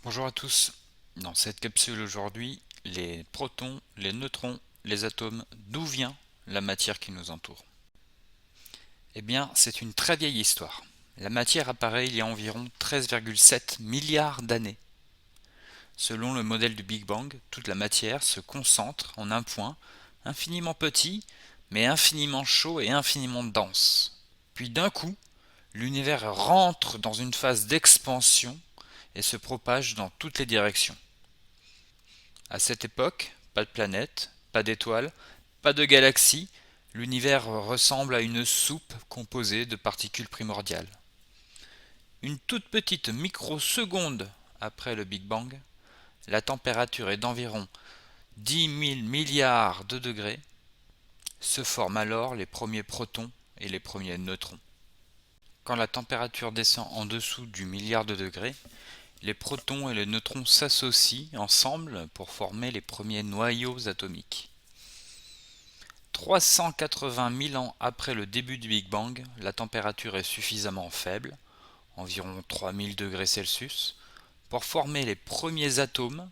Bonjour à tous. Dans cette capsule aujourd'hui, les protons, les neutrons, les atomes, d'où vient la matière qui nous entoure? Eh bien, c'est une très vieille histoire. La matière apparaît il y a environ 13,7 milliards d'années. Selon le modèle du Big Bang, toute la matière se concentre en un point, infiniment petit, mais infiniment chaud et infiniment dense. Puis d'un coup, l'univers rentre dans une phase d'expansion et se propage dans toutes les directions. À cette époque, pas de planète, pas d'étoiles, pas de galaxies, l'univers ressemble à une soupe composée de particules primordiales. Une toute petite microseconde après le Big Bang, la température est d'environ 10 000 milliards de degrés. Se forment alors les premiers protons et les premiers neutrons. Quand la température descend en dessous du milliard de degrés, les protons et les neutrons s'associent ensemble pour former les premiers noyaux atomiques. 380 000 ans après le début du Big Bang, la température est suffisamment faible, environ 3000 degrés Celsius, pour former les premiers atomes,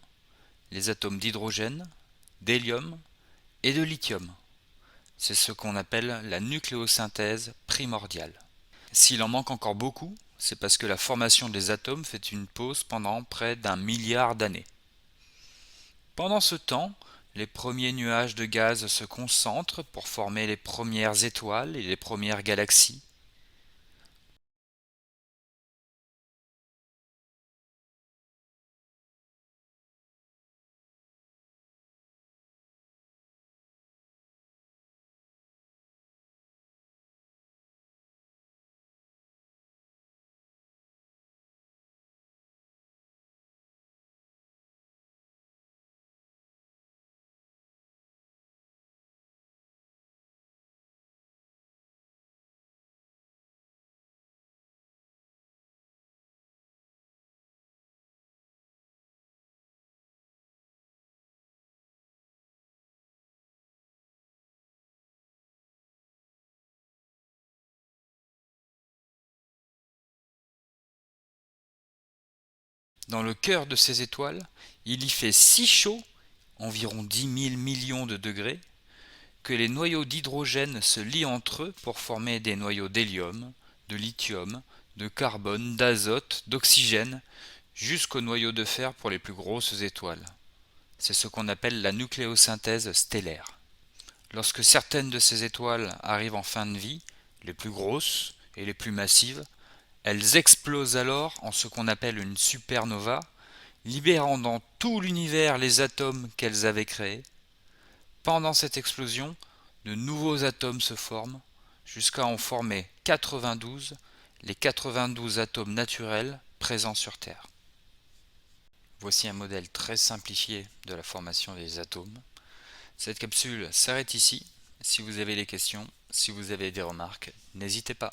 les atomes d'hydrogène, d'hélium et de lithium. C'est ce qu'on appelle la nucléosynthèse primordiale. S'il en manque encore beaucoup, c'est parce que la formation des atomes fait une pause pendant près d'un milliard d'années. Pendant ce temps, les premiers nuages de gaz se concentrent pour former les premières étoiles et les premières galaxies. Dans le cœur de ces étoiles, il y fait si chaud, environ 10 000 millions de degrés, que les noyaux d'hydrogène se lient entre eux pour former des noyaux d'hélium, de lithium, de carbone, d'azote, d'oxygène, jusqu'aux noyaux de fer pour les plus grosses étoiles. C'est ce qu'on appelle la nucléosynthèse stellaire. Lorsque certaines de ces étoiles arrivent en fin de vie, les plus grosses et les plus massives, elles explosent alors en ce qu'on appelle une supernova, libérant dans tout l'univers les atomes qu'elles avaient créés. Pendant cette explosion, de nouveaux atomes se forment, jusqu'à en former 92, les 92 atomes naturels présents sur Terre. Voici un modèle très simplifié de la formation des atomes. Cette capsule s'arrête ici. Si vous avez des questions, si vous avez des remarques, n'hésitez pas.